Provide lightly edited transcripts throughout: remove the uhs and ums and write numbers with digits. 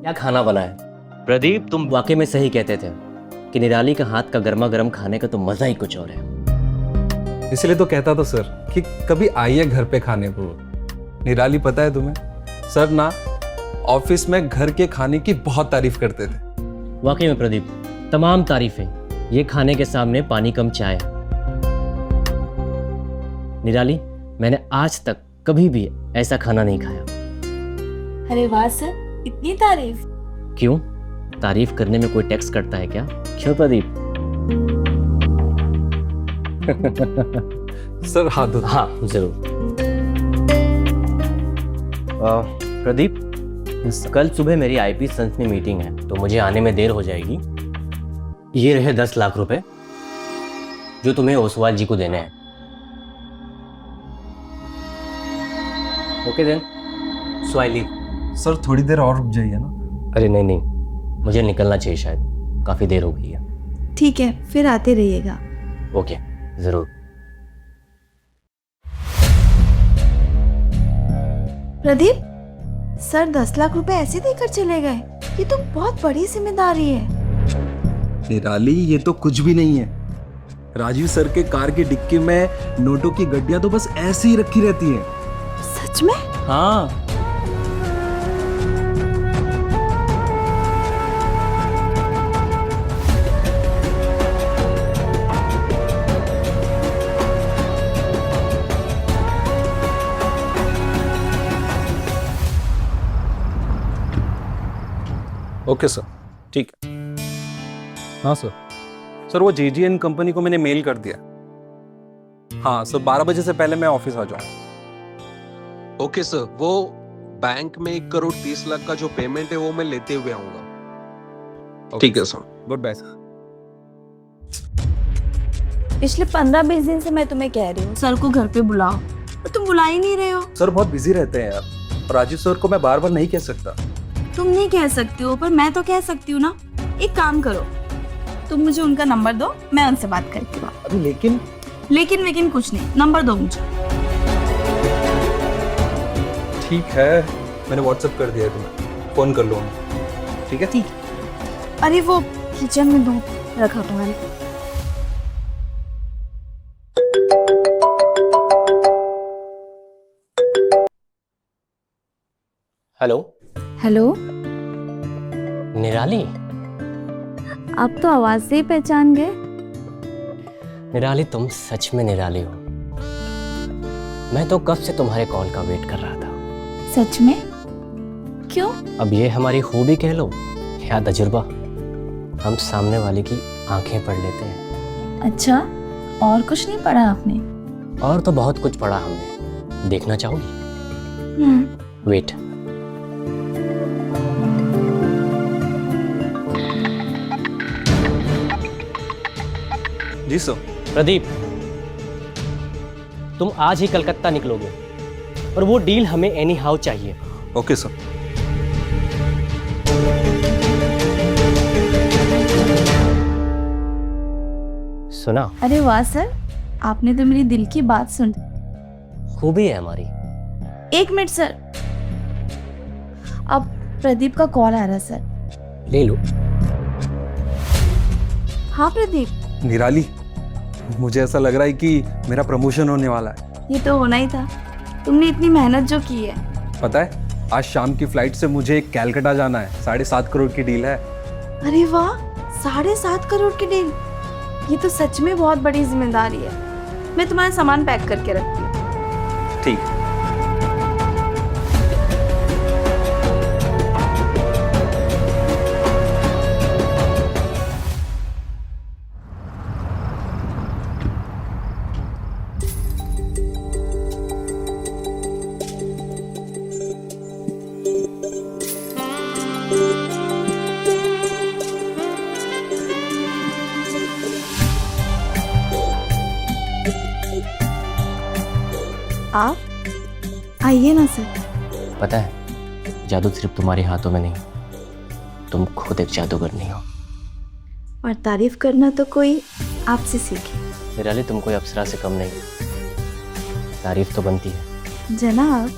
क्या खाना बना है प्रदीप। तुम वाकई में सही कहते थे कि निराली का हाथ का गर्मा गर्म खाने का तो मजा ही कुछ और है। इसलिए तो कहता था सर कि कभी आइए घर पे खाने को। निराली पता है तुम्हें, सर ना ऑफिस में घर के खाने की बहुत तारीफ करते थे। वाकई में प्रदीप, तमाम तारीफें ये खाने के सामने पानी कम चाय। निराली, मैंने आज तक कभी भी ऐसा खाना नहीं खाया। अरे वाह सर, इतनी तारीफ। क्यों, तारीफ करने में कोई टैक्स कटता है क्या? क्यों प्रदीप? सर हाथ धो। हाँ जरूर। प्रदीप, कल सुबह मेरी आईपी संस में मीटिंग है तो मुझे आने में देर हो जाएगी। ये रहे 10 लाख रुपए जो तुम्हें ओसवाल जी को देने हैं। Okay then, so I leave. Sir थोड़ी देर और रुक जाइए ना। अरे नहीं, मुझे निकलना चाहिए, शायद काफी देर हो गई है। ठीक है, फिर आते रहिएगा। ओके जरूर। प्रदीप, सर 10 लाख रुपए ऐसे देकर चले गए? ये तो बहुत बड़ी जिम्मेदारी है। निराली, ये तो कुछ भी नहीं है। राजीव सर के कार की डिक्की में नोटों की गड्डियां तो बस ऐसे ही रखी रहती हैं। सच में? हाँ। ओके सर, ठीक है। हाँ सर। सर वो JGN कंपनी को मैंने मेल कर दिया। हाँ सर, 12 बजे से पहले मैं ऑफिस आ जाऊँ। ओके सर, वो बैंक में 1,30,00,000 का जो पेमेंट है वो मैं लेते हुए आऊंगा। ठीक है सर। Good bye sir. पिछले 15-20 दिन से मैं तुम्हें कह रही हूँ सर को घर पे बुलाओ, पर तुम बुला ही नहीं रहे हो। सर बहुत बिजी रहते हैं यार, और राजीव सर को मैं बार बार नहीं कह सकता। तुम नहीं कह सकती हो, पर मैं तो कह सकती हूँ ना। एक काम करो, तुम मुझे उनका नंबर दो, मैं उनसे बात करती हूँ। अभी लेकिन कुछ नहीं, नंबर दो मुझे। ठीक है, मैंने व्हाट्सएप कर दिया है तुम्हें, फोन कर लो उन्हें। ठीक है? ठीक है। अरे वो किचन में दो रखा तुम्हारे। हेलो। हेलो। निराली। आप तो आवाज से ही पहचान गए। निराली, तुम सच में निराली हो। मैं तो कब से तुम्हारे कॉल का वेट कर रहा था। सच में? क्यों? अब ये हमारी खूबी कह लो या तजुर्बा, हम सामने वाले की आंखें पढ़ लेते हैं। अच्छा, और कुछ नहीं पढ़ा आपने? और तो बहुत कुछ पढ़ा हमने, देखना चाहोगी? वेट। जी सर। प्रदीप, तुम आज ही कलकत्ता निकलोगे और वो डील हमें एनी हाउ चाहिए। Okay sir. सुना? अरे वाह सर, आपने तो मेरी दिल की बात सुन। खूबी है हमारी। 1 मिनट सर, अब प्रदीप का कॉल आ रहा है सर। ले लो। हाँ प्रदीप। निराली, मुझे ऐसा लग रहा है कि मेरा प्रमोशन होने वाला है। ये तो होना ही था, तुमने इतनी मेहनत जो की है। पता है, आज शाम की फ्लाइट से मुझे कैलकाटा जाना है। 7.5 करोड़ की डील है। अरे वाह, 7.5 करोड़ की डील! ये तो सच में बहुत बड़ी जिम्मेदारी है। मैं तुम्हारा सामान पैक करके रखती हूँ। ठीक। आप आइए ना सर। पता है, जादू सिर्फ तुम्हारे हाथों में नहीं, तुम खुद एक जादूगर नहीं हो। और तारीफ करना तो कोई आपसे सीखे। निराली, तुम कोई अप्सरा से कम नहीं, तारीफ तो बनती है। जनाब,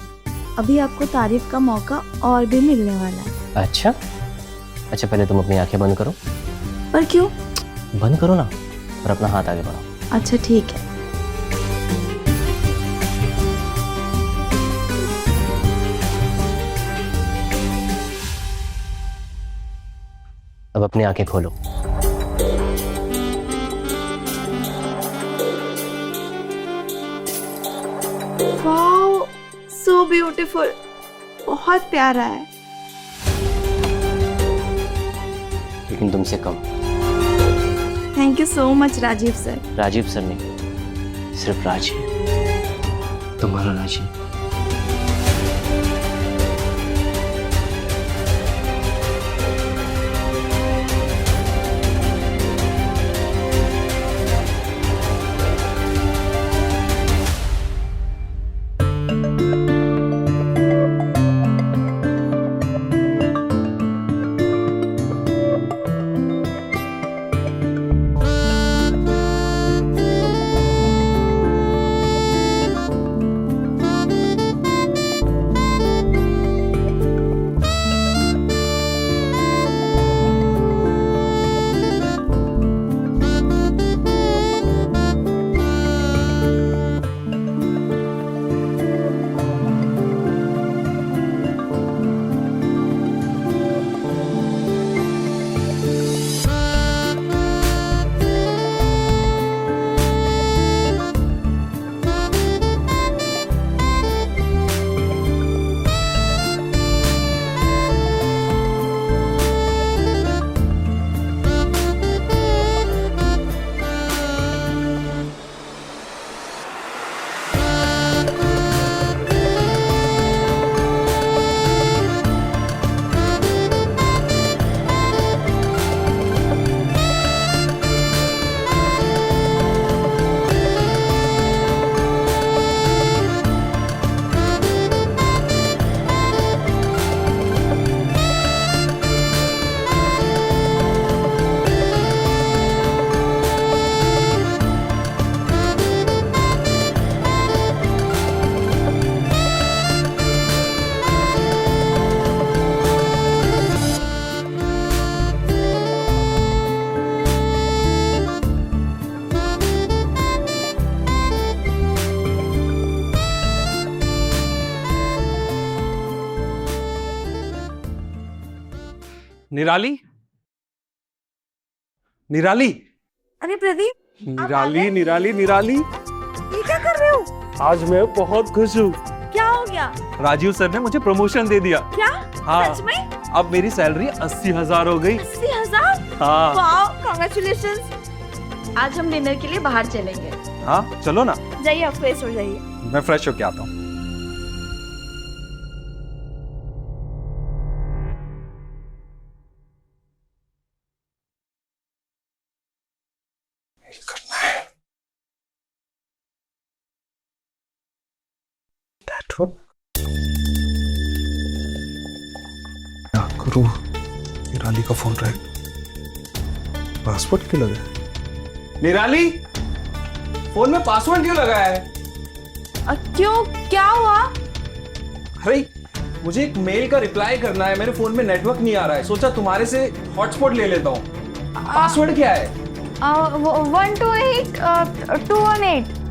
अभी आपको तारीफ का मौका और भी मिलने वाला है। अच्छा अच्छा, पहले तुम अपनी आंखें बंद करो। पर क्यों? बंद करो ना, और अपना हाथ आगे बढ़ाओ। अच्छा ठीक है। अब अपनी आंखें खोलो। वाओ, सो ब्यूटीफुल, बहुत प्यारा है। लेकिन तुमसे कम। Thank you so much Rajeev sir. Rajeev sir नहीं, सिर्फ राजीव, तुम्हारा राजीव। निराली, निराली, अरे प्रदीप, निराली, निराली, निराली, ये क्या कर रहे हो? आज मैं बहुत खुश हूँ। क्या हो गया? राजीव सर ने मुझे प्रमोशन दे दिया। क्या? हाँ, सच में? अब मेरी सैलरी 80,000 हो गई। 80,000? हाँ वाओ, कांग्रेचुलेशंस। आज हम डिनर के लिए बाहर चलेंगे। हाँ, चलो ना। जाइए, आप फ्रेश हो जाइए। मैं फ्रेश होके आता हूँ। क्या करूं? निराली का फोन रहा। पासवर्ड क्यों लगा है? निराली, फोन में पासवर्ड क्यों लगा है? क्यों, क्या हुआ? अरे मुझे एक मेल का रिप्लाई करना है, मेरे फोन में नेटवर्क नहीं आ रहा है, सोचा तुम्हारे से हॉटस्पॉट ले लेता हूँ। पासवर्ड क्या है? 128 218।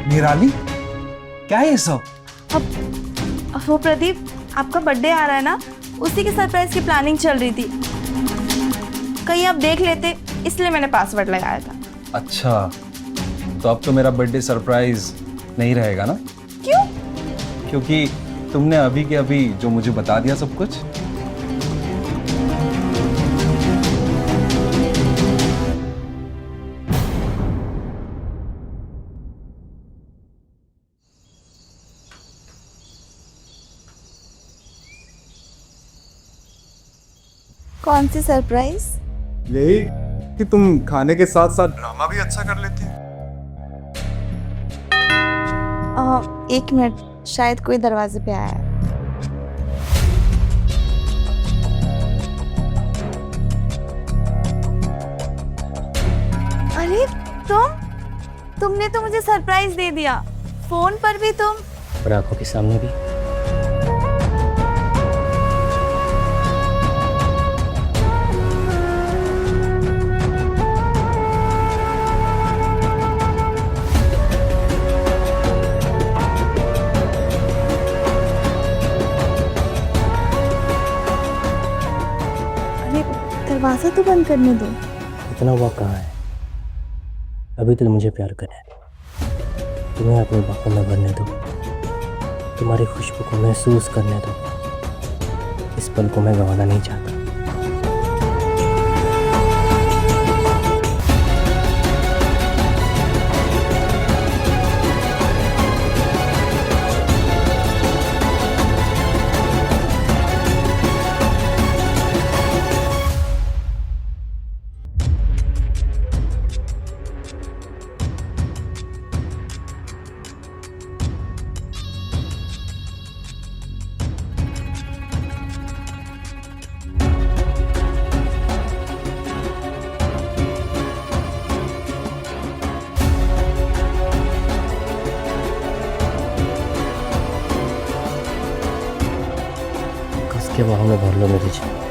निराली, क्या है ये सब? वो प्रदीप, आपका बर्थडे आ रहा है ना, उसी के सरप्राइज की प्लानिंग चल रही थी। कहीं आप देख लेते, इसलिए मैंने पासवर्ड लगाया था। अच्छा, तो अब तो मेरा बर्थडे सरप्राइज नहीं रहेगा ना? क्यों? क्योंकि तुमने अभी के अभी जो मुझे बता दिया सब कुछ। कौन सी सरप्राइज? यही कि तुम खाने के साथ साथ ड्रामा भी अच्छा कर लेती हो। एक मिनट, शायद कोई दरवाजे पे आया है। अरे तुमने तो मुझे सरप्राइज दे दिया, फोन पर भी तुम। और आंखों के सामने भी। अरे दरवाजा तो बंद करने दो। इतना वक्त कहाँ है? अभी तो मुझे प्यार करना है। तुम्हें अपनी बाहों में भरने दो, तुम्हारी खुशबू को महसूस करने दो। इस पल को मैं गंवाना नहीं चाहता। के बाहों में भर लो मेरी जान।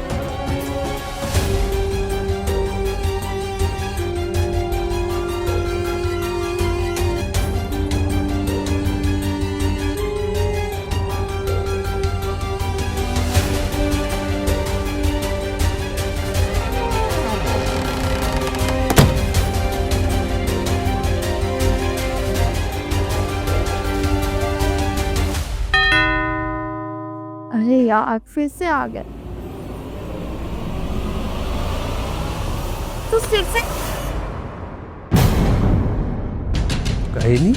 अरे यार फिर से आ गए। तो फिर से कहीं नहीं।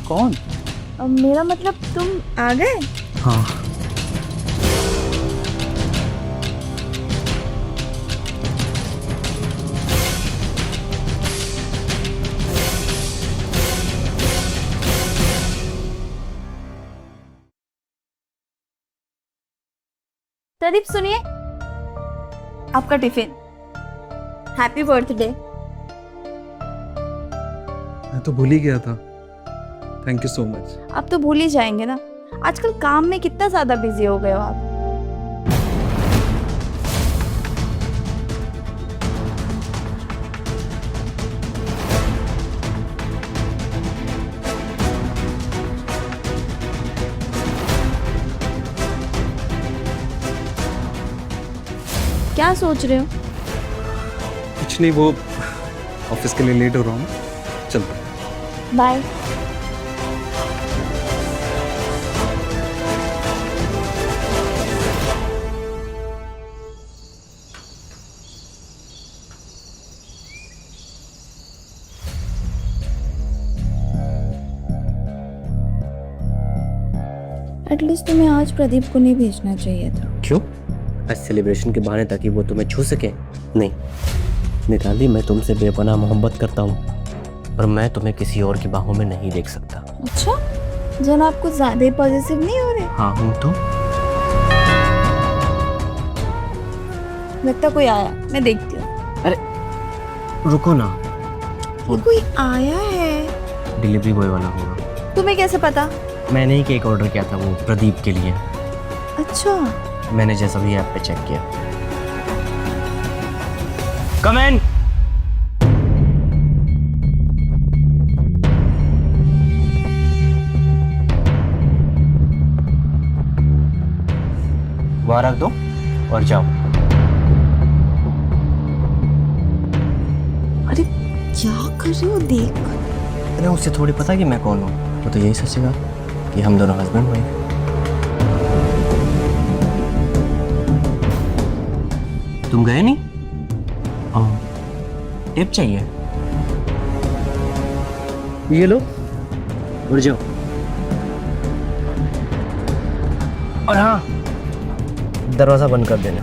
कौन? मेरा मतलब तुम आ गए। हाँ। प्रदीप सुनिए, आपका टिफिन। Happy birthday. मैं तो भूल ही गया था। Thank you so much. आप तो भूल ही जाएंगे ना, आजकल काम में कितना ज्यादा बिजी हो गए हो आप। क्या सोच रहे हो? कुछ नहीं, वो ऑफिस के लिए लेट हो रहा हूँ। चलते। बाय। एटलीस्ट तुम्हें आज प्रदीप को नहीं भेजना चाहिए था। क्यों? आज सेलिब्रेशन के बहाने ताकि वो तुम्हें छू सके? नहीं निताली, मैं तुमसे बेपनाह मोहब्बत करता हूँ, पर मैं तुम्हें किसी और की बाहों में नहीं देख सकता। अच्छा, जन आप कुछ ज्यादा ही पॉजिटिव नहीं हो रहे? हाँ हूँ तो। लगता कोई आया, मैं देखती हूँ। अरे रुको ना, ये कोई आया है। डिलीवरी बॉय वाला होगा। तुम्हें कैसे पता? मैंने ही केक ऑर्डर किया था, वो प्रदीप के लिए। अच्छा, मैंने जैसा भी ऐप पे चेक किया। कम इन। वहां रख दो और जाओ। अरे क्या कर रहे हो? देख। अरे उसे थोड़ी पता कि मैं कौन हूँ, वो तो यही सोचेगा कि हम दोनों हस्बैंड वाइफ। तुम गए नहीं? हाँ, टिप चाहिए? ये लो, उड़ जाओ। और हाँ, दरवाजा बंद कर देना।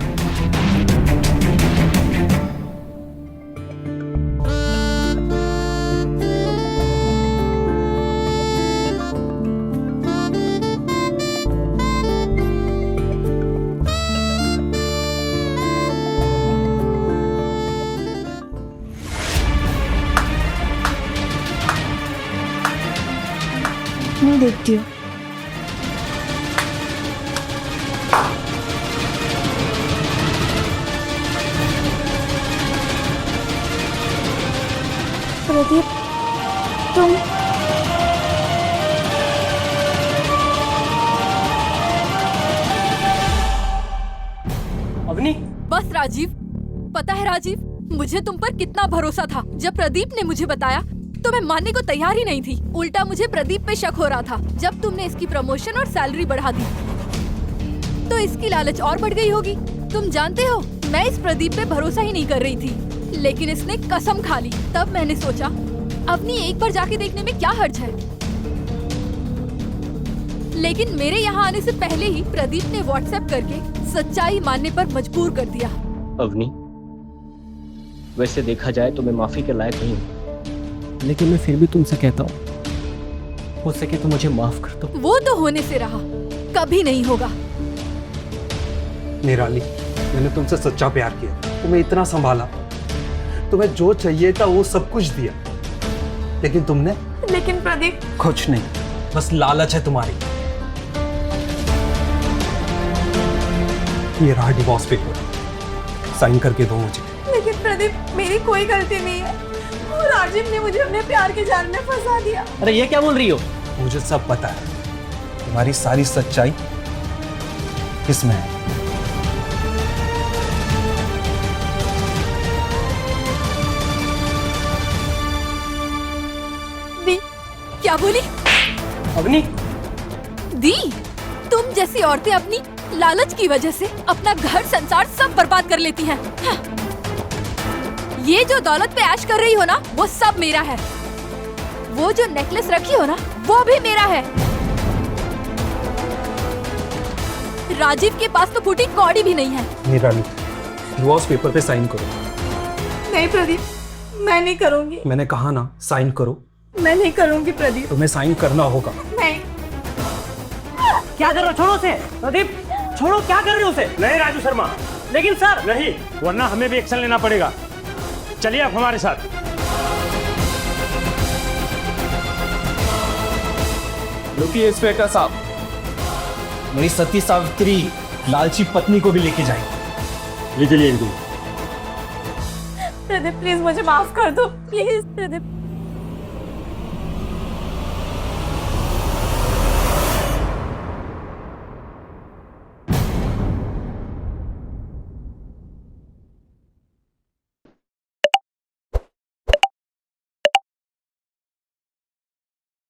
मैं देखती हूँ। प्रदीप, तुम अवनी, बस राजीव, पता है राजीव, मुझे तुम पर कितना भरोसा था। जब प्रदीप ने मुझे बताया तो मैं मानने को तैयार ही नहीं थी। उल्टा मुझे प्रदीप पे शक हो रहा था। जब तुमने इसकी प्रमोशन और सैलरी बढ़ा दी तो इसकी लालच और बढ़ गई होगी। तुम जानते हो, मैं इस प्रदीप पे भरोसा ही नहीं कर रही थी, लेकिन इसने कसम खा ली। तब मैंने सोचा अपनी एक बार जाके देखने में क्या हर्ज है। लेकिन मेरे यहाँ आने से पहले ही प्रदीप ने व्हाट्सएप करके सच्चाई मानने पर मजबूर कर दिया। अवनी, वैसे देखा जाए तो मैं माफी के लायक नहीं हूँ, लेकिन मैं फिर भी तुमसे कहता हूँ, हो सके तो मुझे माफ कर दो। वो तो होने से रहा, कभी नहीं होगा। निराली, मैंने तुमसे सच्चा प्यार किया, तुम्हें इतना संभाला, तुम्हें जो चाहिए था वो सब कुछ दिया, लेकिन तुमने लेकिन प्रदीप, कुछ नहीं, बस लालच है तुम्हारी। ये रहा डिवोर्स पेपर, साइन करके दो मुझे। लेकिन प्रदीप, मेरी कोई गलती नहीं है। वो राजीव ने मुझे अपने प्यार के जाल में फंसा दिया। अरे ये क्या बोल रही हो? मुझे सब पता है, तुम्हारी सारी सच्चाई किसमें है। दी, क्या बोली? अवनी, दी, तुम जैसी औरतें अपनी लालच की वजह से अपना घर संसार सब बर्बाद कर लेती हैं। हाँ। ये जो दौलत पे ऐश कर रही हो ना, वो सब मेरा है। वो जो नेकलेस रखी हो ना, वो भी मेरा है। राजीव के पास तो फूटी कौड़ी भी नहीं है। निराली, डिवोर्स पेपर पे साइन करो। नहीं प्रदीप, मैं नहीं करूंगी। मैंने कहा ना, साइन करो। मैं नहीं करूंगी प्रदीप। तुम्हें साइन करना होगा। नहीं। क्या कर रहे हो? छोड़ो उसे। प्रदीप, छोड़ो, क्या कर रहे हो उसे? नहीं राजू शर्मा, लेकिन सर, नहीं, वरना हमें भी एक्शन लेना पड़ेगा। चलिए आप हमारे साथ। रुकिए इंस्पेक्टर साहब, मेरी सती सावित्री लालची पत्नी को भी लेके जाएंगे। ले चलिए इनको। प्रदीप प्लीज मुझे माफ कर दो, प्लीज प्रदीप।